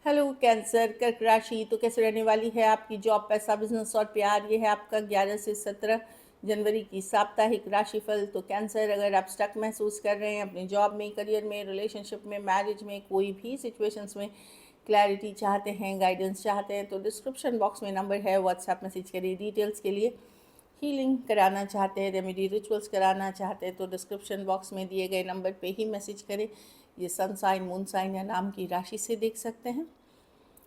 Hello cancer, कर्क राशि तो कैसे रहने वाली है आपकी जॉब, पैसा, बिजनेस और प्यार। ये है आपका 11 से 17 जनवरी की साप्ताहिक राशिफल। तो कैंसर, अगर आप स्टक महसूस कर रहे हैं अपने जॉब में, करियर में, रिलेशनशिप में, मैरिज में, कोई भी सिचुएशंस में क्लैरिटी चाहते हैं, गाइडेंस चाहते हैं, तो डिस्क्रिप्शन बॉक्स में नंबर है, व्हाट्सएप मैसेज करिए डिटेल्स के लिए। हीलिंग कराना चाहते हैं, रेमेडी रिचुअल्स कराना चाहते हैं, तो डिस्क्रिप्शन बॉक्स में दिए गए नंबर पे ही मैसेज करें। ये सन साइन, मून साइन या नाम की राशि से देख सकते हैं।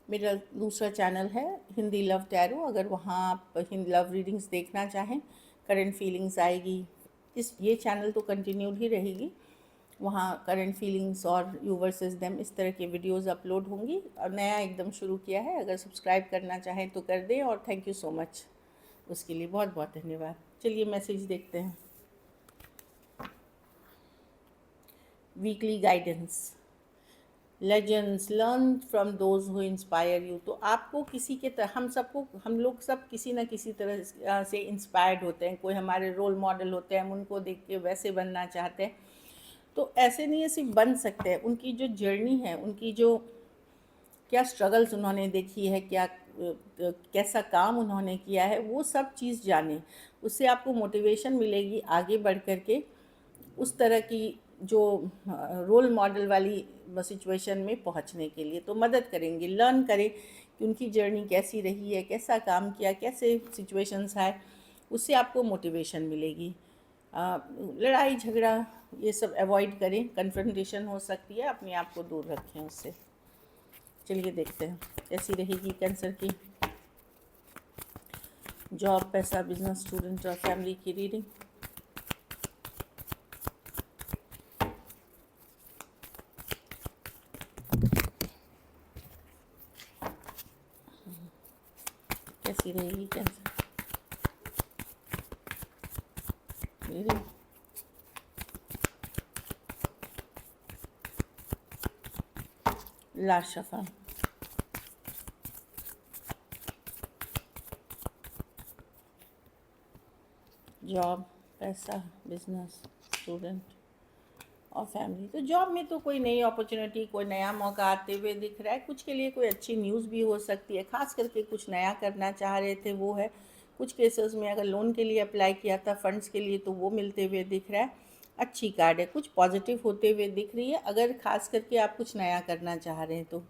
मेरा दूसरा चैनल है हिंदी लव टैरो, अगर वहाँ आप हिंदी लव रीडिंग्स देखना चाहें, करंट फीलिंग्स आएगी। ये चैनल तो कंटिन्यूड ही रहेगी, वहाँ करंट फीलिंग्स और यू वर्सेस देम इस तरह के वीडियोस अपलोड होंगी। और नया एकदम शुरू किया है, अगर सब्सक्राइब करना चाहें तो कर दें, और थैंक यू सो मच उसके लिए, बहुत बहुत धन्यवाद। चलिए मैसेज देखते हैं। Weekly guidance. Legends learn from those who inspire you. तो आपको किसी के तरह, हम लोग सब किसी न किसी तरह से इंस्पायर्ड होते हैं। कोई हमारे रोल मॉडल होते हैं, हम उनको देख के वैसे बनना चाहते हैं। तो ऐसे नहीं है सिर्फ बन सकते हैं, उनकी जो जर्नी है, उनकी जो क्या स्ट्रगल्स उन्होंने देखी है, क्या कैसा काम उन्होंने किया है, वो सब चीज़ जाने। उससे आपको मोटिवेशन मिलेगी आगे बढ़ कर के उस तरह की जो रोल मॉडल वाली सिचुएशन में पहुंचने के लिए। तो मदद करेंगे, लर्न करें कि उनकी जर्नी कैसी रही है, कैसा काम किया, कैसे सिचुएशंस आए, उससे आपको मोटिवेशन मिलेगी। लड़ाई झगड़ा ये सब अवॉइड करें, कन्फ्रंटेशन हो सकती है, अपने आप को दूर रखें उससे। चलिए देखते हैं कैसी रहेगी कैंसर की जॉब, पैसा, बिजनेस, स्टूडेंट और फैमिली की रीडिंग। कैसी रहेगी cancer reading. Last shuffle. Job, पैसा, बिजनेस, स्टूडेंट और फैमिली। तो जॉब में तो कोई नई अपॉर्चुनिटी, कोई नया मौका आते हुए दिख रहा है। कुछ के लिए कोई अच्छी न्यूज़ भी हो सकती है, खास करके कुछ नया करना चाह रहे थे वो है। कुछ केसेस में अगर लोन के लिए अप्लाई किया था फंड्स के लिए, तो वो मिलते हुए दिख रहा है। अच्छी कार्ड है, कुछ पॉजिटिव होते हुए दिख रही है, अगर खास करके आप कुछ नया करना चाह रहे हैं तो।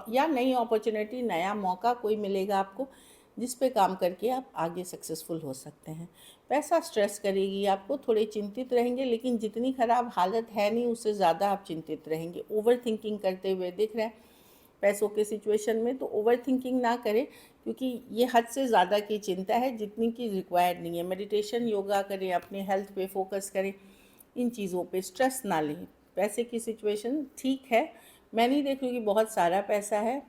या नई अपॉर्चुनिटी, नया मौका कोई मिलेगा आपको, जिस पे काम करके आप आगे सक्सेसफुल हो सकते हैं। पैसा स्ट्रेस करेगी आपको, थोड़े चिंतित रहेंगे, लेकिन जितनी ख़राब हालत है नहीं, उससे ज़्यादा आप चिंतित रहेंगे। ओवर थिंकिंग करते हुए दिख रहे हैं पैसों के सिचुएशन में, तो ओवर थिंकिंग ना करें, क्योंकि ये हद से ज़्यादा की चिंता है जितनी की रिक्वायर्ड नहीं है। मेडिटेशन, योगा करें, अपने हेल्थ पे फोकस करें, इन चीज़ों पे स्ट्रेस ना लें। पैसे की सिचुएशन ठीक है, मैं नहीं देख रही कि बहुत सारा पैसा है।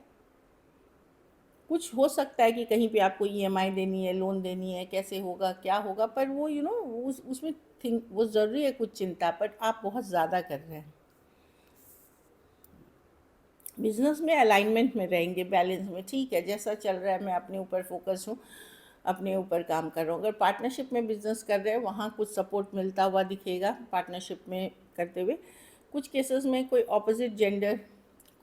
कुछ हो सकता है कि कहीं पे आपको ईएमआई देनी है, लोन देनी है, कैसे होगा, क्या होगा, पर वो उसमें थिंक वो ज़रूरी है कुछ चिंता, पर आप बहुत ज़्यादा कर रहे हैं। बिजनेस में अलाइनमेंट में रहेंगे, बैलेंस में, ठीक है जैसा चल रहा है, मैं अपने ऊपर फोकस हूँ, अपने ऊपर काम कर रहा हूँ। अगर पार्टनरशिप में बिजनेस कर रहे हैं, वहाँ कुछ सपोर्ट मिलता हुआ दिखेगा पार्टनरशिप में करते हुए। कुछ केसेस में कोई ऑपोजिट जेंडर,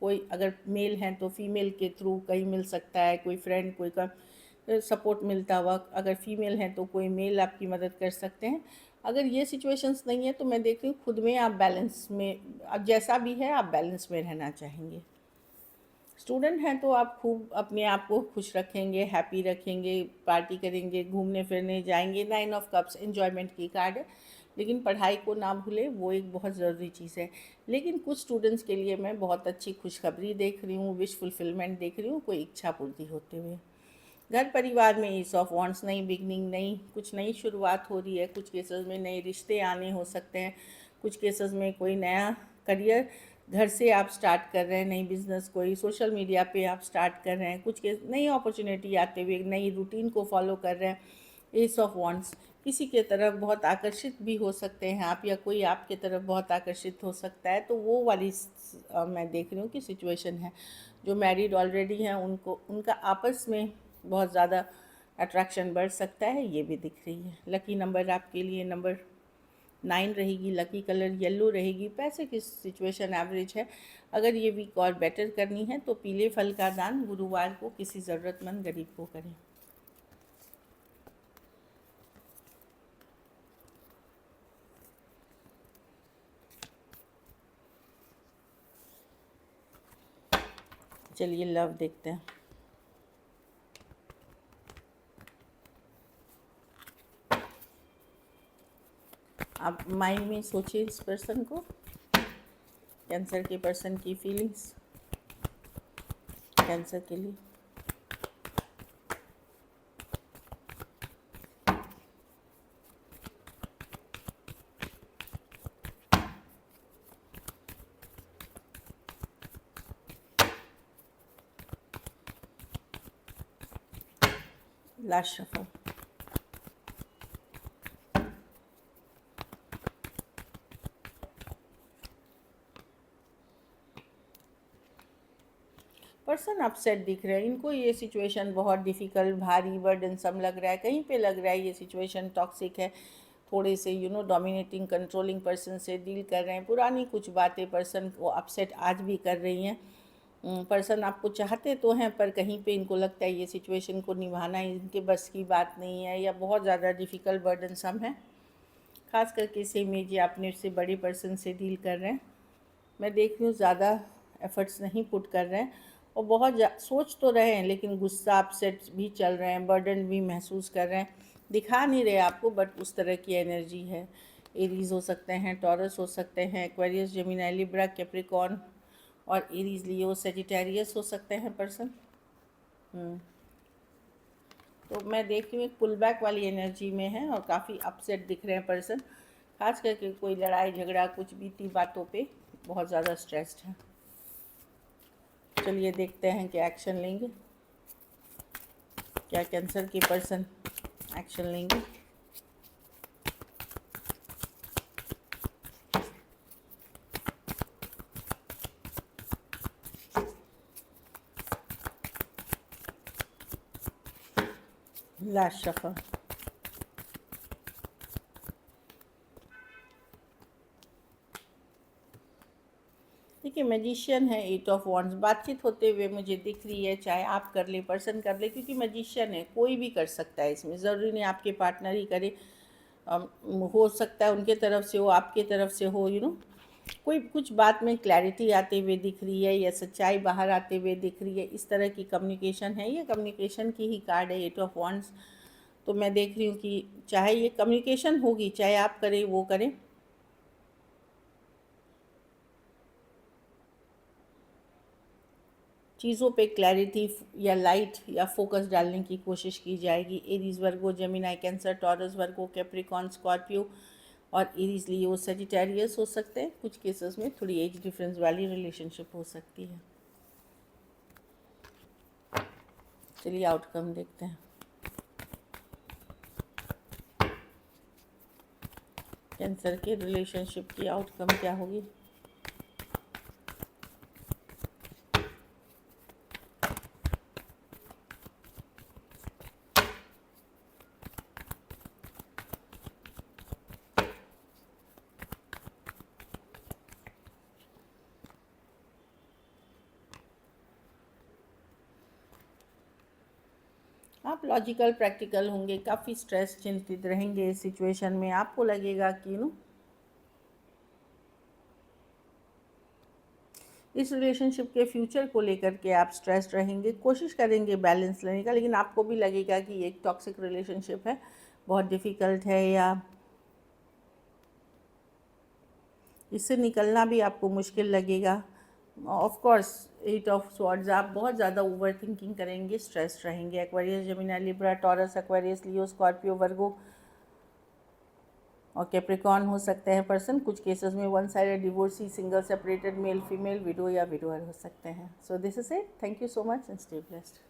कोई अगर मेल हैं तो फीमेल के थ्रू कहीं मिल सकता है, कोई फ्रेंड, कोई का सपोर्ट मिलता हुआ। अगर फीमेल हैं तो कोई मेल आपकी मदद कर सकते हैं। अगर ये सिचुएशंस नहीं है तो मैं देख रही हूँ खुद में आप बैलेंस में, अब जैसा भी है आप बैलेंस में रहना चाहेंगे। स्टूडेंट हैं तो आप खूब अपने आप को खुश रखेंगे, हैप्पी रखेंगे, पार्टी करेंगे, घूमने फिरने जाएंगे। 9 ऑफ कप्स एन्जॉयमेंट की कार्ड है, लेकिन पढ़ाई को ना भूलें, वो एक बहुत ज़रूरी चीज़ है। लेकिन कुछ स्टूडेंट्स के लिए मैं बहुत अच्छी खुशखबरी देख रही हूँ, विश फुलफिलमेंट देख रही हूँ, कोई इच्छा पूर्ति होते हुए। घर परिवार में ईस ऑफ वॉन्ट्स, नई बिगनिंग, कुछ नई शुरुआत हो रही है। कुछ केसेस में नए रिश्ते आने हो सकते हैं, कुछ केसेस में कोई नया करियर घर से आप स्टार्ट कर रहे हैं, नई बिजनेस, कोई सोशल मीडिया पे आप स्टार्ट कर रहे हैं, कुछ केस नई अपॉर्चुनिटी आते हुए नई रूटीन को फॉलो कर रहे हैं। एस ऑफ वॉन्ट्स, किसी के तरफ बहुत आकर्षित भी हो सकते हैं आप, या कोई आपके तरफ बहुत आकर्षित हो सकता है, तो वो वाली मैं देख रही हूँ कि सिचुएशन है। जो मैरिड ऑलरेडी हैं उनको, उनका आपस में बहुत ज़्यादा अट्रैक्शन बढ़ सकता है, ये भी दिख रही है। लकी नंबर आपके लिए नंबर 9 रहेगी, लकी कलर येलो रहेगी। पैसे की सिचुएशन एवरेज है। अगर ये वीक और बेटर करनी है तो पीले फल का दान गुरुवार को किसी ज़रूरतमंद गरीब को करें। चलिए लव देखते हैं। आप माइंड में सोचिए इस पर्सन को, कैंसर के पर्सन की फीलिंग्स कैंसर के लिए। Last shuffle. पर्सन अपसेट दिख रहे हैं, इनको ये सिचुएशन बहुत डिफ़िकल्ट, भारी, बर्डनसम लग रहा है। कहीं पे लग रहा है ये सिचुएशन टॉक्सिक है, थोड़े से डोमिनेटिंग कंट्रोलिंग पर्सन से डील कर रहे हैं। पुरानी कुछ बातें पर्सन को अपसेट आज भी कर रही हैं। पर्सन आपको चाहते तो हैं पर कहीं पे इनको लगता है ये सिचुएशन को निभाना इनके बस की बात नहीं है, या बहुत ज़्यादा डिफ़िकल्ट बर्डनसम है। खास करके सेम एज या अपने से बड़े पर्सन से डील कर रहे हैं। मैं देख रही हूँ ज़्यादा एफर्ट्स नहीं पुट कर रहे हैं, और बहुत सोच तो रहे हैं लेकिन गुस्सा अपसेट भी चल रहे हैं, बर्डन भी महसूस कर रहे हैं। दिखा नहीं रहे आपको, बट उस तरह की एनर्जी है। एरीज हो सकते हैं, टॉरस हो सकते हैं, एक्वेरियस, जेमिनी, लिब्रा, कैप्रिकॉर्न और एरीज, लियो, सेजिटेरियस हो सकते हैं पर्सन। तो मैं देख रही हूँ एक पुल बैक वाली एनर्जी में है और काफ़ी अपसेट दिख रहे हैं पर्सन। खास करके कोई लड़ाई झगड़ा, कुछ बीती बातों पे बहुत ज़्यादा स्ट्रेस्ड है। चलिए देखते हैं क्या एक्शन लेंगे, क्या कैंसर के पर्सन एक्शन लेंगे। Last shuffle. देखिए मैजिशियन है, 8 ऑफ वॉन्ड्स। बातचीत होते हुए मुझे दिख रही है, चाहे आप कर ले, पर्सन कर ले, क्योंकि मैजिशियन है, कोई भी कर सकता है इसमें, ज़रूरी नहीं आपके पार्टनर ही करे। हो सकता है उनके तरफ से हो, आपके तरफ से हो, कोई कुछ बात में क्लैरिटी आते हुए दिख रही है या सच्चाई बाहर आते हुए दिख रही है। इस तरह की कम्युनिकेशन है, ये कम्युनिकेशन की ही कार्ड है, 8 ऑफ वॉन्ड्स। तो मैं देख रही हूँ कि चाहे ये कम्युनिकेशन होगी, चाहे आप करें वो करें, चीज़ों पे क्लैरिटी या लाइट या फोकस डालने की कोशिश की जाएगी। एरीज, वर्गो, जेमिनी, कैंसर, टॉरस, वर्गो, कैप्रिकॉर्न, स्कॉर्पियो और एरीज, लियो, सेजिटेरियस हो सकते हैं। कुछ केसेस में थोड़ी एज डिफरेंस वाली रिलेशनशिप हो सकती है। चलिए आउटकम देखते हैं। कैंसर के रिलेशनशिप की आउटकम क्या होगी। आप लॉजिकल प्रैक्टिकल होंगे, काफ़ी स्ट्रेस, चिंतित रहेंगे इस सिचुएशन में। आपको लगेगा कि इस रिलेशनशिप के फ्यूचर को लेकर के आप स्ट्रेस्ड रहेंगे, कोशिश करेंगे बैलेंस लेने का, लेकिन आपको भी लगेगा कि ये एक टॉक्सिक रिलेशनशिप है, बहुत डिफ़िकल्ट है, या इससे निकलना भी आपको मुश्किल लगेगा। ऑफ कोर्स 8 ऑफ स्वॉर्ड्स, आप बहुत ज़्यादा ओवर थिंकिंग करेंगे, स्ट्रेस्ड रहेंगे। Aquarius, Gemini, Libra, Taurus, Aquarius, Leo, Scorpio, Virgo और कैप्रिकॉर्न हो सकते हैं पर्सन। कुछ केसेस में one sided divorcee, single, separated, male female, widow या विडोअर हो सकते हैं। So this is it. Thank you so much and stay blessed.